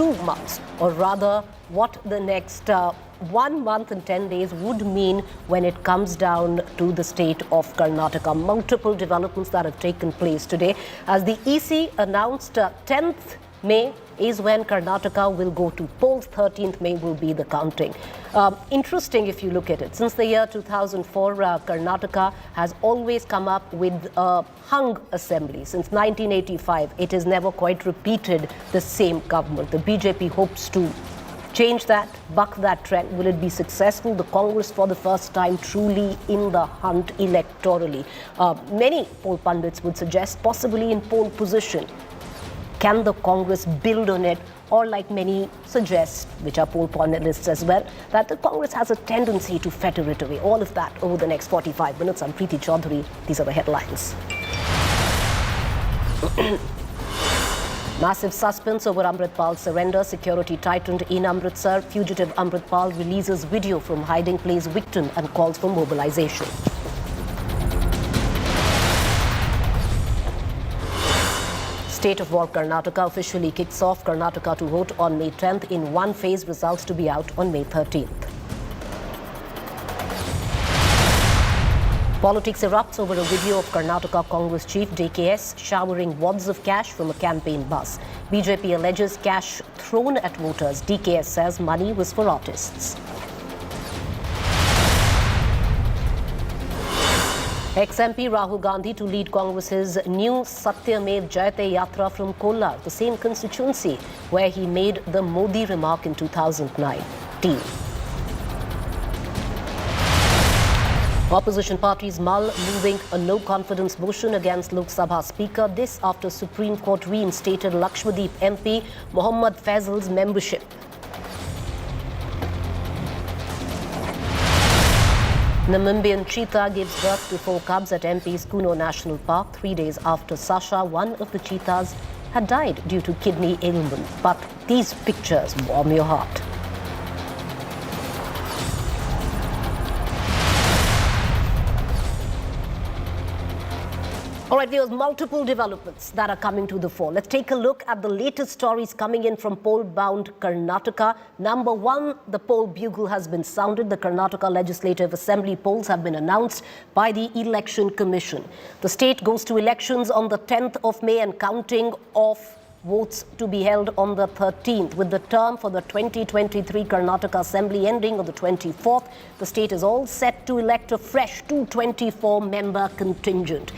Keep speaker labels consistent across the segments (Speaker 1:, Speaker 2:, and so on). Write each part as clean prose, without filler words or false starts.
Speaker 1: 2 months, or rather what the next 1 month and 10 days would mean when it comes down to the state of Karnataka. Multiple developments that have taken place today as the EC announced 10th May is when Karnataka will go to polls. 13th May will be the counting. Interesting if you look at it. Since the year 2004, Karnataka has always come up with a hung assembly. Since 1985, it has never quite repeated the same government. The BJP hopes to change that, buck that trend. Will it be successful? The Congress for the first time truly in the hunt electorally. Many poll pundits would suggest possibly in pole position. Can the Congress build on it? Or like many suggest, which are poll panelists as well, that the Congress has a tendency to fetter it away. All of that over the next 45 minutes. I'm Preeti Choudhry. These are the headlines. Massive suspense over Amritpal's surrender. Security tightened in Amritsar. Fugitive Amritpal releases video from hiding place victim and calls for mobilization. State of War Karnataka officially kicks off. Karnataka to vote on May 10th in one phase. Results to be out on May 13th. Politics erupts over a video of Karnataka Congress chief DKS showering wads of cash from a campaign bus. BJP alleges cash thrown at voters. DKS says money was for artists. Ex-MP Rahul Gandhi to lead Congress's new Satyamev Jayate Yatra from Kolar, the same constituency where he made the Modi remark in 2019. Opposition parties mull moving a no-confidence motion against Lok Sabha Speaker. This after Supreme Court reinstated Lakshmadeep MP Mohammad Faisal's membership. Namibia cheetah gives birth to 4 cubs at MP's Kuno National Park 3 days after Sasha, one of the cheetahs, had died due to kidney ailment. But these pictures warm your heart. All right, there's multiple developments that are coming to the fore. Let's take a look at the latest stories coming in from poll-bound Karnataka. Number one, the poll bugle has been sounded. The Karnataka Legislative Assembly polls have been announced by the Election Commission. The state goes to elections on the 10th of May and counting of votes to be held on the 13th. With the term for the 2023 Karnataka Assembly ending on the 24th, the state is all set to elect a fresh 224-member contingent.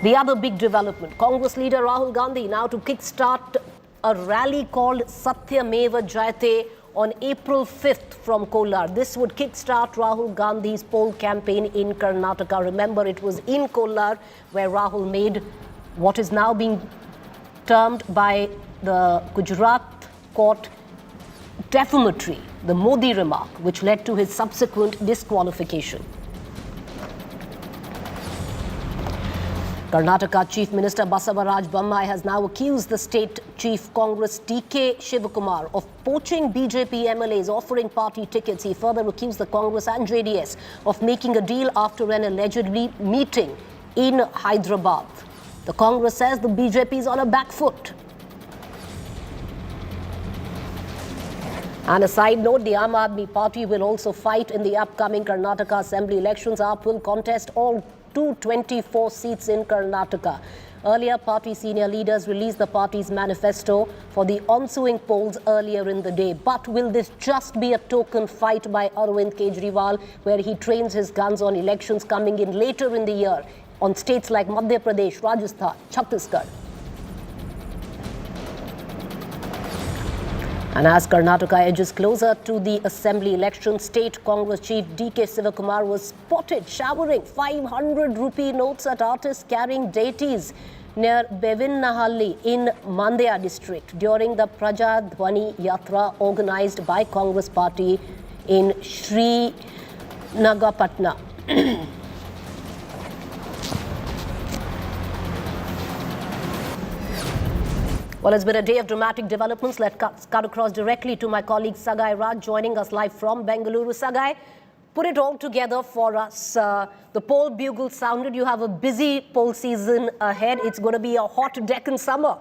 Speaker 1: The other big development, Congress leader Rahul Gandhi now to kickstart a rally called Satyameva Jayate on April 5th from Kolar. This would kickstart Rahul Gandhi's poll campaign in Karnataka. Remember, it was in Kolar where Rahul made what is now being termed by the Gujarat court defamatory, the Modi remark, which led to his subsequent disqualification. Karnataka Chief Minister Basavaraj Bommai has now accused the state chief Congress DK Shivakumar of poaching BJP MLAs, offering party tickets. He further accused the Congress and JDS of making a deal after an allegedly meeting in Hyderabad. The Congress says the BJP is on a back foot. And a side note, the Aam Aadmi Party will also fight in the upcoming Karnataka Assembly elections. AAP will contest all 224 seats in Karnataka. Earlier, party senior leaders released the party's manifesto for the ensuing polls earlier in the day. But will this just be a token fight by Arvind Kejriwal, where he trains his guns on elections coming in later in the year on states like Madhya Pradesh, Rajasthan, Chhattisgarh? And as Karnataka edges closer to the assembly election, State Congress Chief DK Shivakumar was spotted showering 500 rupee notes at artists carrying deities near Bevinnahalli in Mandya district during the Praja Dhwani Yatra organized by Congress party in Sri Nagapatna. Well, it's been a day of dramatic developments. Let's cut across directly to my colleague Sagai Raj, joining us live from Bengaluru. Sagai, put it all together for us. The poll bugle sounded. You have a busy poll season ahead. It's going to be a hot Deccan summer.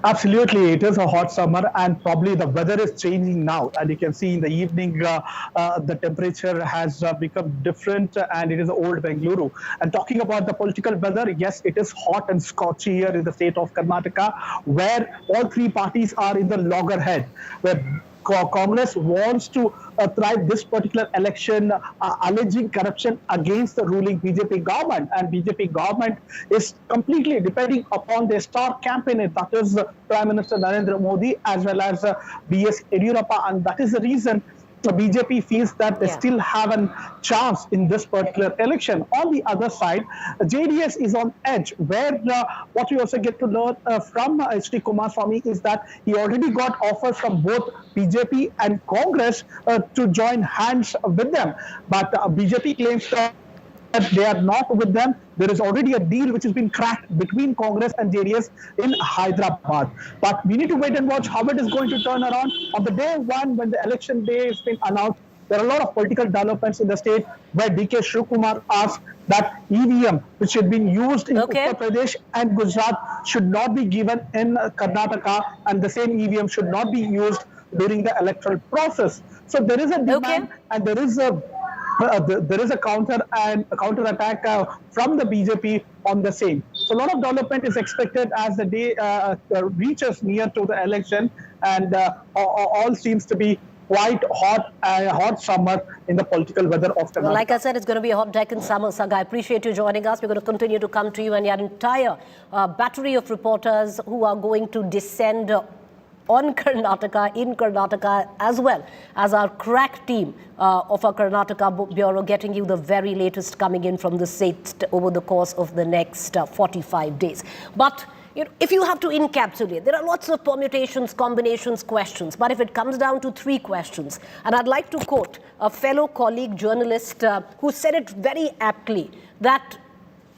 Speaker 2: Absolutely, it is a hot summer, and probably the weather is changing now. And you can see in the evening, the temperature has become different, and it is old Bengaluru. And talking about the political weather, yes, it is hot and scorchy here in the state of Karnataka, where all three parties are in the loggerhead, where Congress wants to thrive this particular election, alleging corruption against the ruling BJP government. And BJP government is completely depending upon their star campaigner, that is Prime Minister Narendra Modi, as well as B.S. Yediyurappa. And that is the reason the BJP feels that they still have a chance in this particular election. On the other side, JDS is on edge, where what we also get to learn from H.D. Kumaraswamy is that he already got offers from both BJP and Congress to join hands with them. But BJP claims that they are not with them. There is already a deal which has been cracked between Congress and JDS in Hyderabad. But we need to wait and watch how it is going to turn around. On the day one, when the election day has been announced, there are a lot of political developments in the state where D.K. Shivkumar asked that EVM, which had been used in Uttar Pradesh and Gujarat, should not be given in Karnataka, and the same EVM should not be used during the electoral process. So there is a demand, and there is a counter and a counter attack from the BJP on the same. So a lot of development is expected as the day reaches near to the election, and all seems to be quite hot summer in the political weather of Karnataka.
Speaker 1: Well, like I said, it's going to be a hot Deccan summer, Saga. I appreciate you joining us. We're going to continue to come to you and your entire battery of reporters who are going to descend on Karnataka, in Karnataka, as well as our crack team of our Karnataka Bureau, getting you the very latest coming in from the state over the course of the next 45 days. But if you have to encapsulate, there are lots of permutations, combinations, questions. But if it comes down to three questions, and I'd like to quote a fellow colleague journalist who said it very aptly, that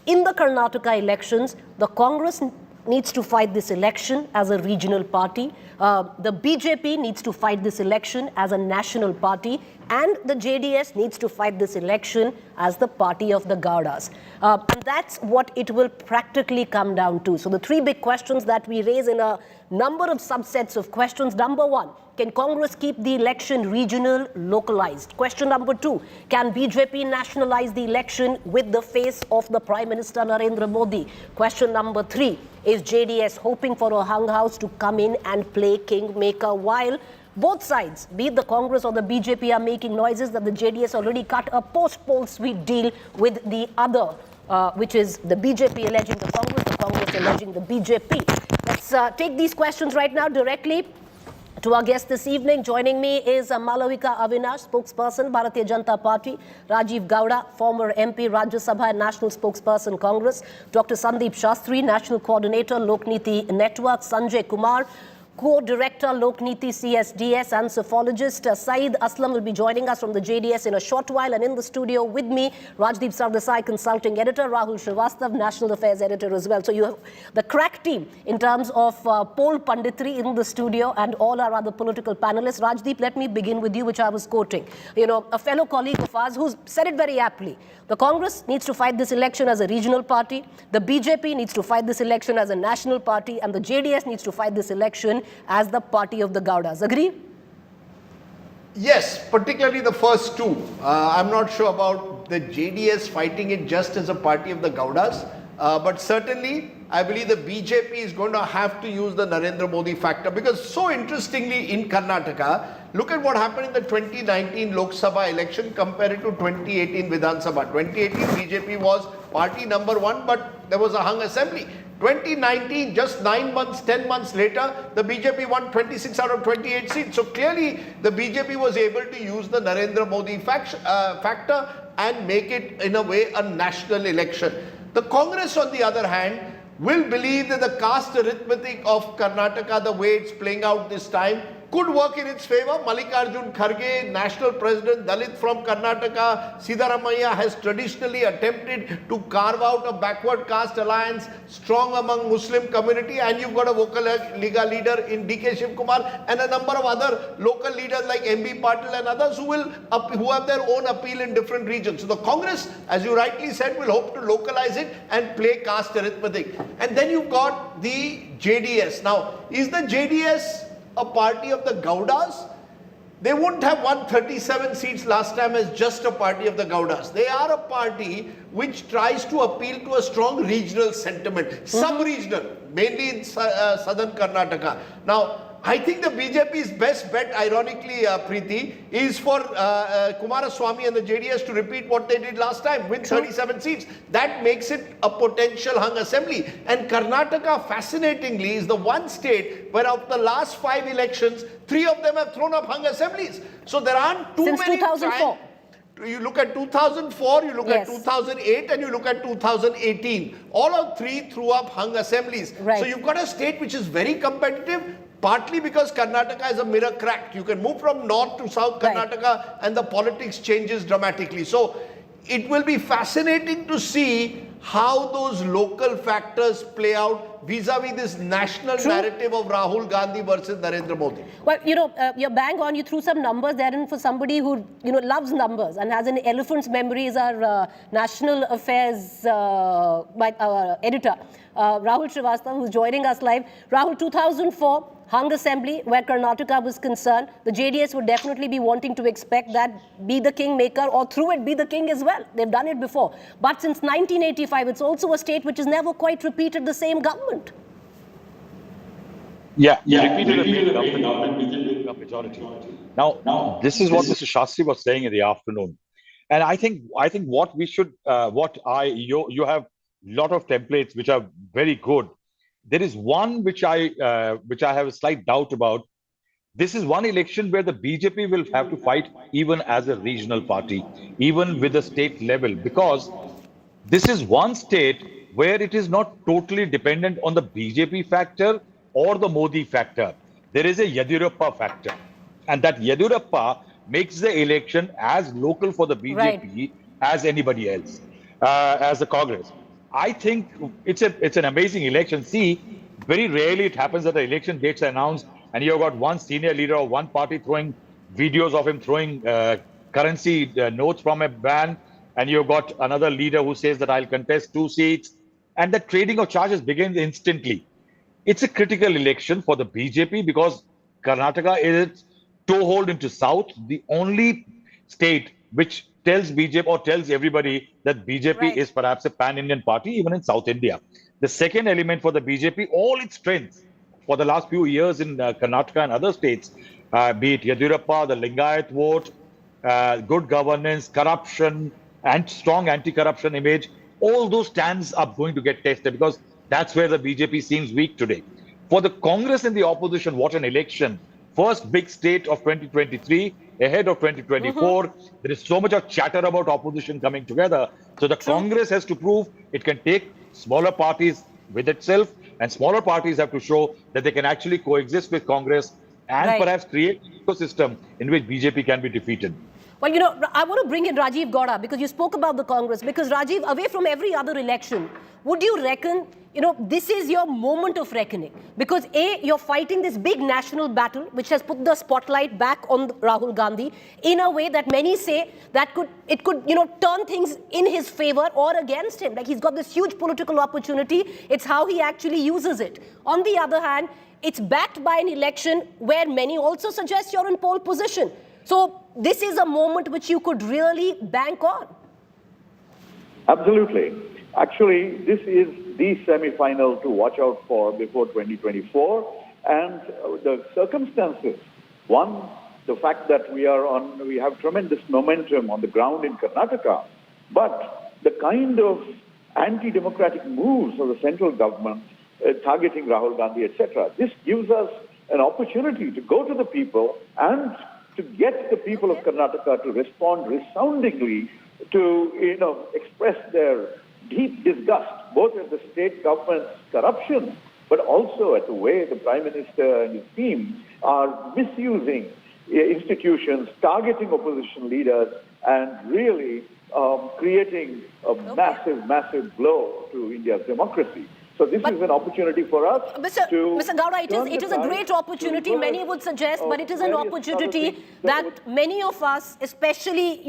Speaker 1: in the Karnataka elections, the Congress needs to fight this election as a regional party. The BJP needs to fight this election as a national party, and the JDS needs to fight this election as the party of the Gaudas. And that's what it will practically come down to. So the three big questions that we raise in a number of subsets of questions. Number one, can Congress keep the election regional, localized? Question number two, can BJP nationalize the election with the face of the Prime Minister Narendra Modi? Question number three, is JDS hoping for a hung house to come in and play kingmaker, while both sides, be it the Congress or the BJP, are making noises that the JDS already cut a post-poll sweep deal with the other, which is the BJP alleging the Congress alleging the BJP. Let's take these questions right now directly to our guest this evening. Joining me is Malavika Avinash, spokesperson, Bharatiya Janata Party; Rajiv Gowda, former MP, Rajya Sabha and National Spokesperson, Congress; Dr. Sandeep Shastri, National Coordinator, Lokniti Network; Sanjay Kumar, Co-Director, Lokniti CSDS, and Psephologist. Saeed Aslam will be joining us from the JDS in a short while. And in the studio with me, Rajdeep Sardesai, Consulting Editor; Rahul Srivastav, National Affairs Editor as well. So you have the crack team in terms of poll punditry in the studio, and all our other political panelists. Rajdeep, let me begin with you, which I was quoting. You know, a fellow colleague of ours who's said it very aptly. The Congress needs to fight this election as a regional party. The BJP needs to fight this election as a national party. And the JDS needs to fight this election as the party of the Gaudas. Agree?
Speaker 3: Yes, particularly the first two. I'm not sure about the JDS fighting it just as a party of the Gaudas. But certainly, I believe the BJP is going to have to use the Narendra Modi factor, because so interestingly in Karnataka, look at what happened in the 2019 Lok Sabha election compared to 2018 Vidhan Sabha. 2018 BJP was party number one, but there was a hung assembly. 2019, just 9 months, 10 months later, the BJP won 26 out of 28 seats. So clearly, the BJP was able to use the Narendra Modi factor and make it, in a way, a national election. The Congress, on the other hand, will believe that the caste arithmetic of Karnataka, the way it's playing out this time, could work in its favor. Mallikarjun Kharge, national president, Dalit from Karnataka, Siddaramaiah has traditionally attempted to carve out a backward caste alliance, strong among Muslim community, and you've got a Vokal leader in DK Shivkumar and a number of other local leaders like MB Patil and others who have their own appeal in different regions. So the Congress, as you rightly said, will hope to localize it and play caste arithmetic. And then you've got the JDS. Now, is the JDS a party of the Gowdas? They wouldn't have won 37 seats last time as just a party of the Gowdas. They are a party which tries to appeal to a strong regional sentiment, sub-regional, mainly in southern Karnataka. Now, I think the BJP's best bet, ironically, Preeti, is for Kumaraswamy and the JDS to repeat what they did last time, win 37 seats. That makes it a potential hung assembly. And Karnataka, fascinatingly, is the one state where of the last 5 elections, 3 of them have thrown up hung assemblies. So there aren't too
Speaker 1: Since
Speaker 3: many
Speaker 1: 2004.
Speaker 3: You look at 2004, you look at 2008, and you look at 2018. All of 3 threw up hung assemblies.
Speaker 1: Right.
Speaker 3: So you've got a state which is very competitive, partly because Karnataka is a mirror crack. You can move from north to south Karnataka and the politics changes dramatically. So it will be fascinating to see how those local factors play out vis-a-vis this national narrative of Rahul Gandhi versus Narendra Modi.
Speaker 1: Well, you're bang on. You threw some numbers there, and for somebody who, loves numbers and has an elephant's memory is our national affairs editor, Rahul Srivastava, who's joining us live. Rahul, 2004, hung assembly where Karnataka was concerned. The JDS would definitely be wanting to expect that, be the kingmaker, or through it be the king as well. They've done it before. But since 1985, it's also a state which has never quite repeated the same government.
Speaker 4: Yeah, repeated a government within a majority. Now, this is what Mr. Shastri was saying in the afternoon. And I think what we should, you have a lot of templates which are very good. There is one which I have a slight doubt about. This is one election where the BJP will have to fight even as a regional party, even with the state level, because this is one state where it is not totally dependent on the BJP factor or the Modi factor. There is a Yadurappa factor, and that Yadurappa makes the election as local for the BJP as anybody else, as the Congress. I think it's an amazing election. See, very rarely it happens that the election dates are announced and you've got one senior leader of one party throwing videos of him throwing currency notes from a van, and you've got another leader who says that I'll contest 2 seats, and the trading of charges begins instantly. It's a critical election for the BJP because Karnataka is toehold into South, the only state which tells BJP or tells everybody that BJP is perhaps a pan-Indian party, even in South India. The second element for the BJP, all its strengths for the last few years in Karnataka and other states, be it Yadurappa, the Lingayat vote, good governance, corruption, and strong anti-corruption image, all those stands are going to get tested because that's where the BJP seems weak today. For the Congress and the opposition, what an election. First big state of 2023, ahead of 2024. There is so much of chatter about opposition coming together. So the Congress has to prove it can take smaller parties with itself, and smaller parties have to show that they can actually coexist with Congress and perhaps create an ecosystem in which BJP can be defeated.
Speaker 1: Well, I want to bring in Rajiv Gowda because you spoke about the Congress. Because Rajiv, away from every other election, would you reckon, this is your moment of reckoning? Because A, you're fighting this big national battle, which has put the spotlight back on Rahul Gandhi in a way that many say that it could turn things in his favor or against him. Like he's got this huge political opportunity. It's how he actually uses it. On the other hand, it's backed by an election where many also suggest you're in pole position. So this is a moment which you could really bank on.
Speaker 5: Absolutely. Actually, this is the semi-final to watch out for before 2024. And the circumstances, one, the fact that we have tremendous momentum on the ground in Karnataka, but the kind of anti-democratic moves of the central government targeting Rahul Gandhi, etc. This gives us an opportunity to go to the people and to get the people of Karnataka to respond resoundingly to, express their deep disgust, both at the state government's corruption but also at the way the Prime Minister and his team are misusing institutions, targeting opposition leaders, and really creating a massive blow to India's democracy. So this is an opportunity for us
Speaker 1: Mr. Gowda, it is a great opportunity, many would suggest, but it is an opportunity that many of us, especially,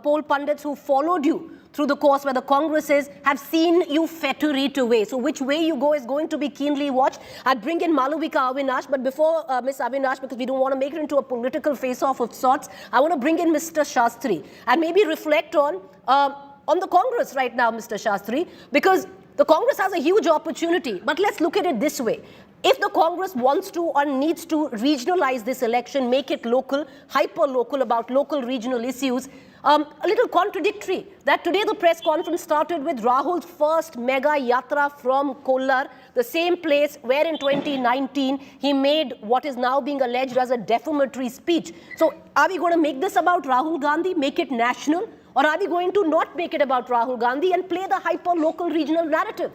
Speaker 1: poll pundits who followed you through the course where the Congress is, have seen you fetter away. So which way you go is going to be keenly watched. I'd bring in Malavika Avinash, but before Ms. Avinash, because we don't want to make it into a political face-off of sorts, I want to bring in Mr. Shastri and maybe reflect on the Congress right now, Mr. Shastri, because the Congress has a huge opportunity, but let's look at it this way. If the Congress wants to or needs to regionalize this election, make it local, hyper-local about local regional issues, a little contradictory that today the press conference started with Rahul's first mega yatra from Kollar, the same place where in 2019 he made what is now being alleged as a defamatory speech. So are we going to make this about Rahul Gandhi, make it national? Or are we going to not make it about Rahul Gandhi and play the hyper-local regional narrative?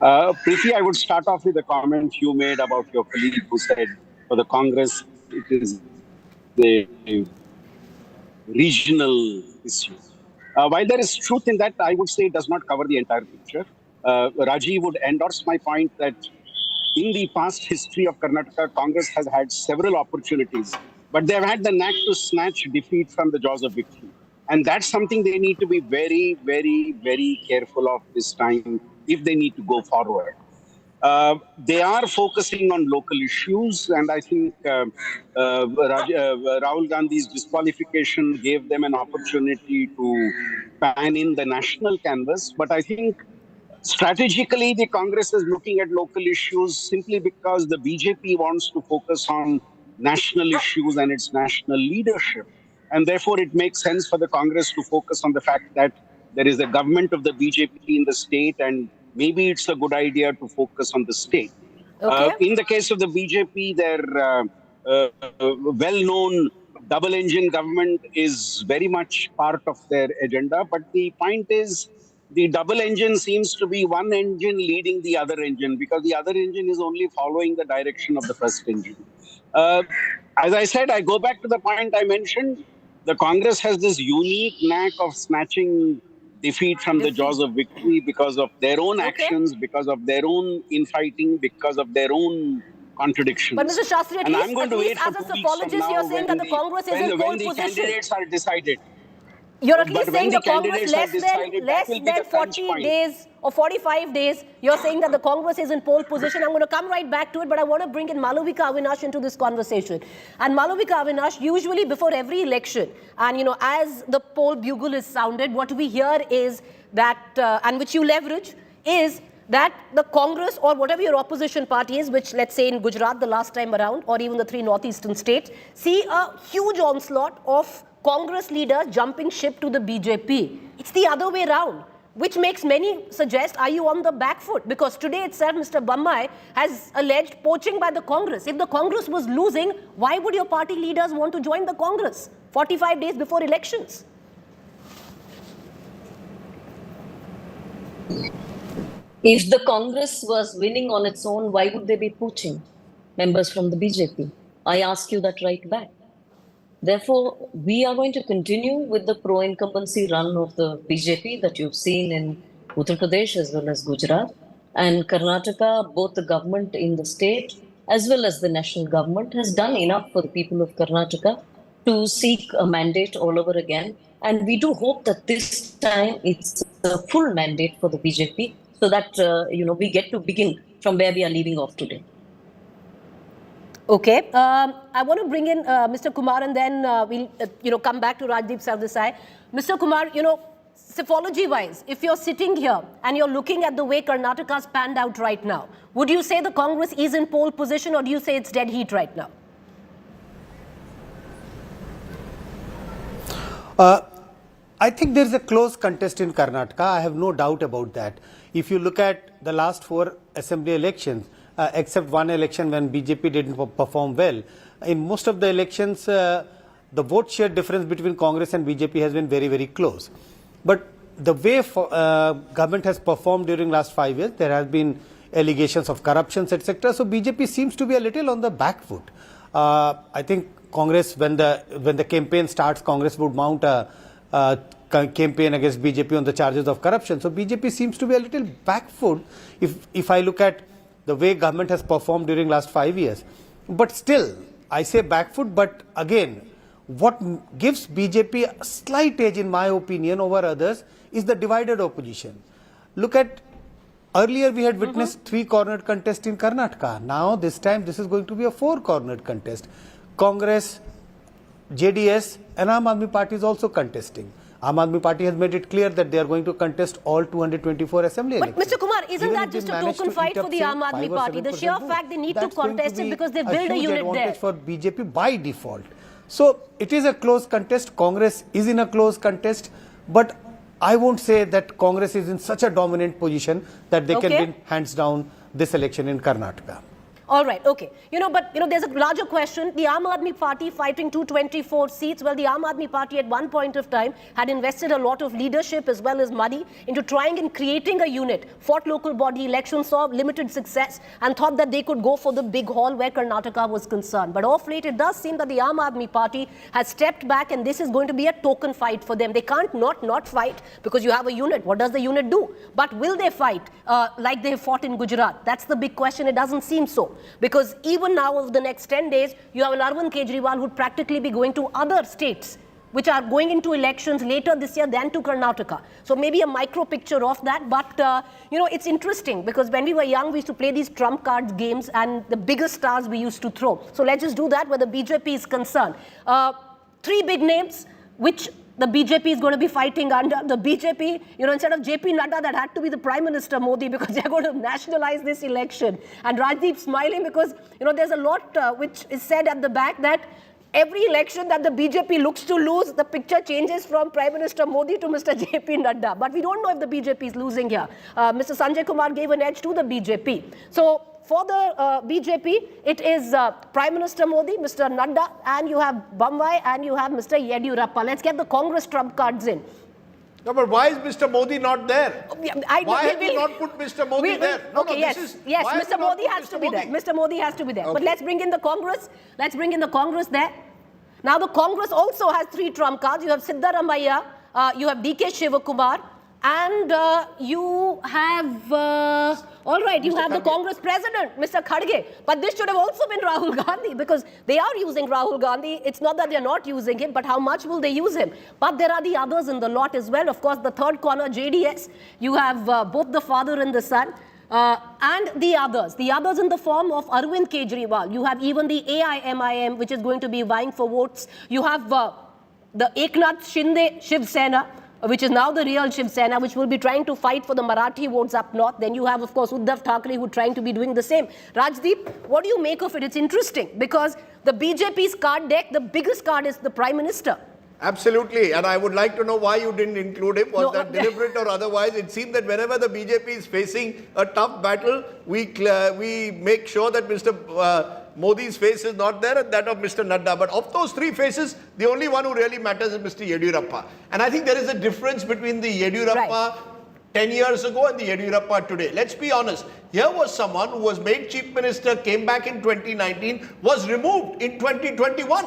Speaker 6: Preeti, I would start off with a comment you made about your colleague who said for the Congress it is the regional issue. While there is truth in that, I would say it does not cover the entire picture. Raji would endorse my point that in the past history of Karnataka, Congress has had several opportunities, but they have had the knack to snatch defeat from the jaws of victory. And that's something they need to be very, very, very careful of this time if they need to go forward. They are focusing on local issues, and I think Rahul Gandhi's disqualification gave them an opportunity to pan in the national canvas. But I think strategically, the Congress is looking at local issues simply because the BJP wants to focus on national issues and its national leadership. And therefore, it makes sense for the Congress to focus on the fact that there is a government of the BJP in the state, and maybe it's a good idea to focus on the state.
Speaker 1: Okay.
Speaker 6: In the case of the BJP, their well-known double-engine government is very much part of their agenda. But the point is, the double engine seems to be one engine leading the other engine, because the other engine is only following the direction of the first engine. As I said, I go back to the point I mentioned. The Congress has this unique knack of snatching defeat from the jaws of victory because of their own actions, because of their own infighting, because of their own contradictions.
Speaker 1: But Mr. Shastri, at least as a psophologist, you're saying that the Congress is in pole position.
Speaker 6: When the candidates are decided.
Speaker 1: You're at least saying the Congress less than 40 days or 45 days, you're saying that the Congress is in pole position. I'm going to come right back to it, but I want to bring in Malavika Avinash into this conversation. And Malavika Avinash, usually before every election, and as the poll bugle is sounded, what we hear is that, and which you leverage, is that the Congress or whatever your opposition party is, which let's say in Gujarat the last time around, or even the 3 northeastern states, see a huge onslaught of Congress leaders jumping ship to the BJP. It's the other way around, which makes many suggest, are you on the back foot? Because today itself, Mr. Bammai has alleged poaching by the Congress. If the Congress was losing, why would your party leaders want to join the Congress 45 days before elections?
Speaker 7: If the Congress was winning on its own, why would they be poaching members from the BJP? I ask you that right back. Therefore, we are going to continue with the pro-incumbency run of the BJP that you've seen in Uttar Pradesh as well as Gujarat. And Karnataka, both the government in the state as well as the national government has done enough for the people of Karnataka to seek a mandate all over again. And we do hope that this time it's a full mandate for the BJP so that, we get to begin from where we are leaving off today.
Speaker 1: Okay, I want to bring in Mr. Kumar, and then we'll come back to Rajdeep Sardesai. Mr. Kumar, psephology-wise, if you're sitting here and you're looking at the way Karnataka's panned out right now, would you say the Congress is in pole position, or do you say it's dead heat right now?
Speaker 8: I think there's a close contest in Karnataka. I have no doubt about that. If you look at the last 4 assembly elections, except one election when BJP didn't perform well, in most of the elections, the vote share difference between Congress and BJP has been very, very close. But the way government has performed during last 5 years, there has been allegations of corruptions, etc. So BJP seems to be a little on the back foot. I think Congress, when the campaign starts, Congress would mount a campaign against BJP on the charges of corruption. So BJP seems to be a little back foot if I look at the way government has performed during last 5 years. But still, I say back foot, but again, what gives BJP a slight edge, in my opinion, over others is the divided opposition. Look at, earlier we had witnessed 3-cornered contest in Karnataka. Now this time this is going to be a 4-cornered contest. Congress, JDS and Aam Aadmi Party is also contesting. Aam Aadmi Party has made it clear that they are going to contest all 224 assembly elections.
Speaker 1: But Mr. Kumar, isn't that just a token fight for the Aam Aadmi Party? The sheer fact they need to contest it because they build a unit there.
Speaker 8: For BJP by default. So it is a close contest. Congress is in a close contest, but I won't say that Congress is in such a dominant position that they can win hands down this election in Karnataka.
Speaker 1: All right, okay. But there's a larger question. The Aam Aadmi Party fighting 224 seats. Well, the Aam Aadmi Party at one point of time had invested a lot of leadership as well as money into trying and creating a unit. Fought local body elections, saw limited success and thought that they could go for the big haul where Karnataka was concerned. But off late, it does seem that the Aam Aadmi Party has stepped back and this is going to be a token fight for them. They can't not fight because you have a unit. What does the unit do? But will they fight like they fought in Gujarat? That's the big question. It doesn't seem so. Because even now, over the next 10 days, you have Arvind Kejriwal who would practically be going to other states which are going into elections later this year than to Karnataka. So maybe a micro picture of that. But, it's interesting because when we were young, we used to play these trump cards games and the biggest stars we used to throw. So let's just do that where the BJP is concerned. 3 big names which the BJP is going to be fighting under. The BJP, instead of JP Nadda, that had to be the Prime Minister Modi because they're going to nationalize this election. And Rajdeep smiling because, there's a lot which is said at the back that every election that the BJP looks to lose, the picture changes from Prime Minister Modi to Mr. JP Nadda. But we don't know if the BJP is losing here. Mr. Sanjay Kumar gave an edge to the BJP. So for the BJP, it is Prime Minister Modi, Mr. Nadda, and you have Bombay, and you have Mr. Yediyurappa. Let's get the Congress trump cards in.
Speaker 3: No, but why is Mr. Modi not there? Why have you not put Mr. Modi there?
Speaker 1: Yes, Mr. Modi has to be there. Mr. Modi has to be there. But let's bring in the Congress. Let's bring in the Congress there. Now, the Congress also has 3 trump cards. You have Siddaramaiah, you have DK Shivakumar, and you have, all right, you have the Congress president, Mr. Khadge. But this should have also been Rahul Gandhi because they are using Rahul Gandhi. It's not that they're not using him, but how much will they use him? But there are the others in the lot as well. Of course, the third corner, JDS, you have both the father and the son. And the others in the form of Arvind Kejriwal. You have even the AIMIM, which is going to be vying for votes. You have the Eknath Shinde Shiv Sena, which is now the real Shiv Sena, which will be trying to fight for the Marathi votes up north. Then you have, of course, Uddhav Thackeray, who are trying to be doing the same. Rajdeep, what do you make of it? It's interesting because the BJP's card deck, the biggest card is the Prime Minister.
Speaker 3: Absolutely, and I would like to know why you didn't include him. Was that deliberate or otherwise? It seemed that whenever the BJP is facing a tough battle, we make sure that Mr. Modi's face is not there and that of Mr. Nadda. But of those 3 faces, the only one who really matters is Mr. Yediyurappa. And I think there is a difference between the Yediyurappa 10 years ago and the Yediyurappa today. Let's be honest. Here was someone who was made Chief Minister, came back in 2019, was removed in 2021.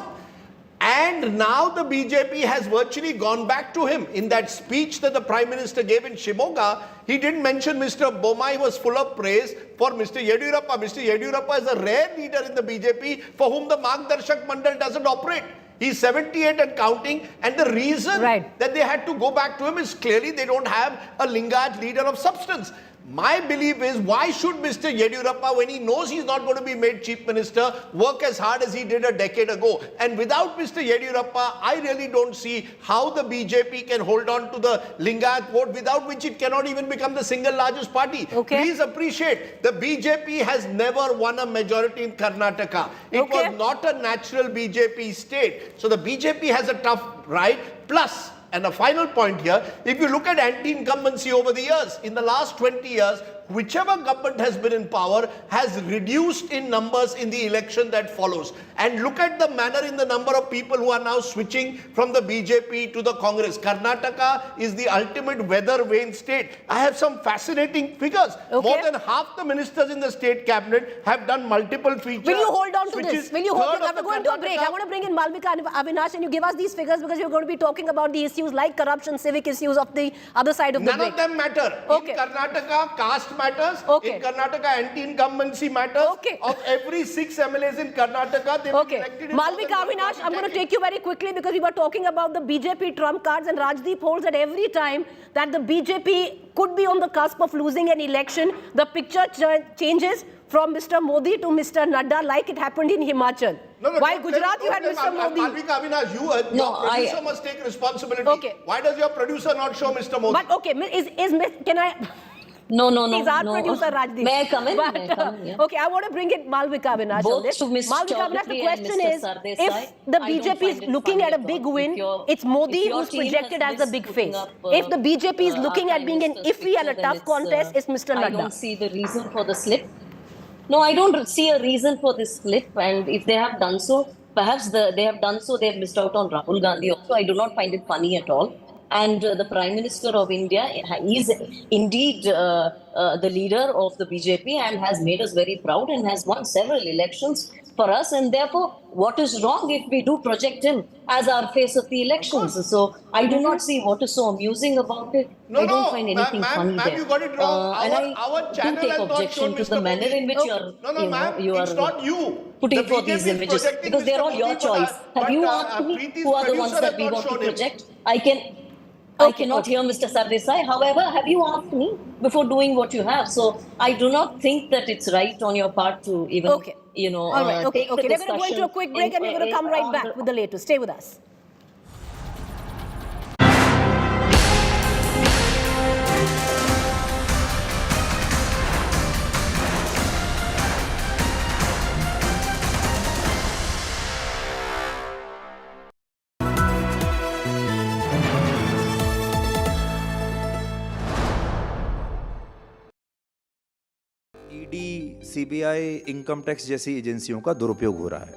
Speaker 3: And now the BJP has virtually gone back to him. In that speech that the Prime Minister gave in Shimoga, he didn't mention Mr. Bommai was full of praise for Mr. Yediyurappa. Mr. Yediyurappa is a rare leader in the BJP for whom the Margdarshak Mandal doesn't operate. He's 78 and counting, and the reason that they had to go back to him is clearly they don't have a Lingayat leader of substance. My belief is, why should Mr. Yediyurappa, when he knows he's not going to be made Chief Minister, work as hard as he did a decade ago? And without Mr. Yediyurappa, I really don't see how the BJP can hold on to the Lingayat vote, without which it cannot even become the single largest party. Please appreciate, the BJP has never won a majority in Karnataka. It was not a natural BJP state. So the BJP has a tough ride. Plus, and a final point here, if you look at anti-incumbency over the years, in the last 20 years, whichever government has been in power has reduced in numbers in the election that follows. And look at the manner in the number of people who are now switching from the BJP to the Congress. Karnataka is the ultimate weather vane state. I have some fascinating figures.
Speaker 1: Okay.
Speaker 3: More than half the ministers in the state cabinet have done multiple features.
Speaker 1: Will you hold on to this? Will you hold on? We're going to a break. I want to bring in Malvika and Avinash, and you give us these figures because you're going to be talking about the issues like corruption, civic issues of the other side of the break.
Speaker 3: None of them matter.
Speaker 1: Okay.
Speaker 3: In Karnataka, caste matters.
Speaker 1: Okay.
Speaker 3: In Karnataka, anti-incumbency matters.
Speaker 1: Okay.
Speaker 3: Of every 6 MLAs in Karnataka, they've been elected in
Speaker 1: Malvika, Avinash, I'm going to take you very quickly because we were talking about the BJP trump cards, and Rajdeep holds that every time that the BJP could be on the cusp of losing an election, the picture changes from Mr. Modi to Mr. Nadda, like it happened in Himachal. While Gujarat, you had Mr. Modi.
Speaker 3: Malvika, Avinash, your producer must take responsibility.
Speaker 1: Okay.
Speaker 3: Why does your producer not show Mr. Modi?
Speaker 1: But okay, can I...
Speaker 7: No.
Speaker 1: He's our producer, Rajdeep.
Speaker 7: May I come in?
Speaker 1: But,
Speaker 7: May I come in? Yeah.
Speaker 1: Okay, I want to bring in Malvika Avinash on
Speaker 7: Both
Speaker 1: this.
Speaker 7: to Ms.
Speaker 1: Malvika Avinash, the
Speaker 7: Choudhry
Speaker 1: question
Speaker 7: and Mr.
Speaker 1: is,
Speaker 7: Sardesai,
Speaker 1: if the
Speaker 7: I don't
Speaker 1: BJP is
Speaker 7: find it
Speaker 1: looking
Speaker 7: funny
Speaker 1: at a
Speaker 7: at
Speaker 1: big
Speaker 7: all.
Speaker 1: win,
Speaker 7: If
Speaker 1: it's Modi
Speaker 7: your
Speaker 1: who's
Speaker 7: team
Speaker 1: projected
Speaker 7: has
Speaker 1: as the
Speaker 7: missed
Speaker 1: big
Speaker 7: putting
Speaker 1: face.
Speaker 7: up,
Speaker 1: If the BJP is looking
Speaker 7: our
Speaker 1: at being an
Speaker 7: Prime Minister's
Speaker 1: iffy and a
Speaker 7: picture,
Speaker 1: tough
Speaker 7: then
Speaker 1: contest, it's Mr.
Speaker 7: I
Speaker 1: Nadda.
Speaker 7: don't see the reason for the slip. No, I don't see a reason for this slip, and if they have done so, perhaps they have done so, they have missed out on Rahul Gandhi also. I do not find it funny at all. And the Prime Minister of India is indeed the leader of the BJP and has made us very proud and has won several elections for us. And therefore, what is wrong if we do project him as our face of the elections? So I do not see what is so amusing about it. I don't find anything funny there.
Speaker 3: Ma'am, you got it wrong.
Speaker 7: And
Speaker 3: Our
Speaker 7: I
Speaker 3: channel
Speaker 7: do take
Speaker 3: has not
Speaker 7: objection
Speaker 3: shown
Speaker 7: to
Speaker 3: Mr.
Speaker 7: the manner
Speaker 3: Modi.
Speaker 7: in which you
Speaker 3: It's not you.
Speaker 7: putting
Speaker 3: The
Speaker 7: forth these
Speaker 3: BJP is
Speaker 7: images,
Speaker 3: projecting
Speaker 7: because they're
Speaker 3: Mr.
Speaker 7: all your
Speaker 3: Modi,
Speaker 7: choice. Have you asked me
Speaker 3: Preeti's
Speaker 7: who are the ones
Speaker 3: producer
Speaker 7: that
Speaker 3: has
Speaker 7: we
Speaker 3: not
Speaker 7: want to
Speaker 3: shown him.
Speaker 7: project? I cannot hear Mr. Sardesai. However, have you asked me before doing what you have? So I do not think that it's right on your part to even,
Speaker 1: All right,
Speaker 7: take the
Speaker 1: We're going to go
Speaker 7: discussion
Speaker 1: into a quick break and we're going to come right back with the latest. Stay with us.
Speaker 9: ED, CBI, income tax जैसी एजेंसियों का दुरुपयोग हो रहा है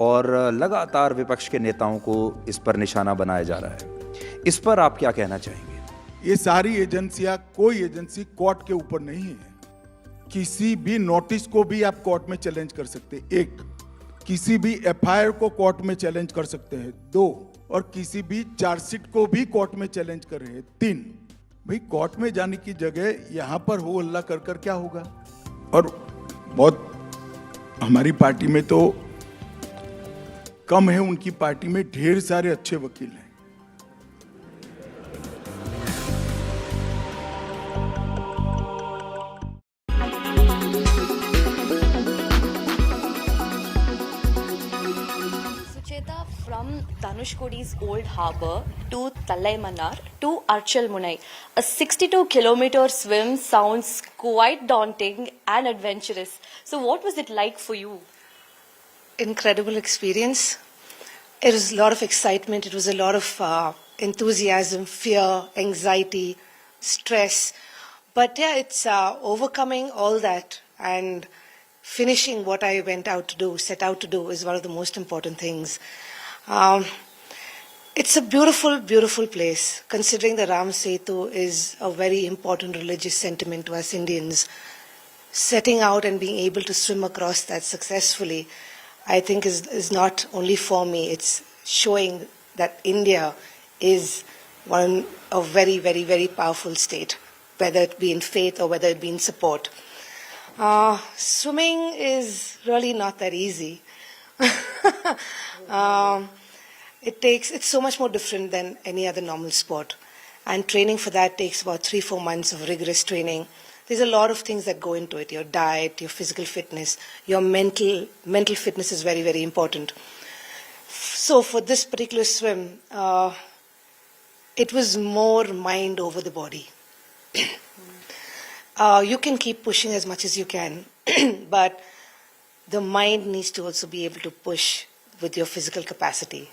Speaker 9: और लगातार विपक्ष के नेताओं को इस पर निशाना बनाया जा रहा है। इस पर आप क्या कहना चाहेंगे?
Speaker 10: ये सारी एजेंसियां, कोई एजेंसी कोर्ट के ऊपर नहीं है। किसी भी नोटिस को भी आप कोर्ट में चैलेंज कर सकते हैं, एक। किसी भी एफआईआर को कोर्ट में चैलेंज कर सकते हैं, दो। और किसी भी चार्जशीट को भी कोर्ट में चैलेंज कर रहे हैं, तीन। भाई कोर्ट में जाने की जगह यहां पर हो हल्ला कर क्या होगा? और बहुत हमारी पार्टी में तो कम है, उनकी पार्टी में ढेर सारे अच्छे वकील हैं।
Speaker 11: From Dhanushkodi's old harbour to Tallaimanar to Archal Munai, a 62-kilometer swim sounds quite daunting and adventurous. So what was it like for you?
Speaker 12: Incredible experience. It was a lot of excitement. It was a lot of enthusiasm, fear, anxiety, stress. But yeah, it's overcoming all that and finishing what I set out to do is one of the most important things. It's a beautiful, beautiful place, considering the Ram Setu is a very important religious sentiment to us Indians. Setting out and being able to swim across that successfully, I think is not only for me, it's showing that India is a very, very, very powerful state, whether it be in faith or whether it be in support. Swimming is really not that easy. It's so much more different than any other normal sport. And training for that takes about 3-4 months of rigorous training. There's a lot of things that go into it, your diet, your physical fitness, your mental fitness is very, very important. So for this particular swim, it was more mind over the body. You can keep pushing as much as you can, but the mind needs to also be able to push with your physical capacity.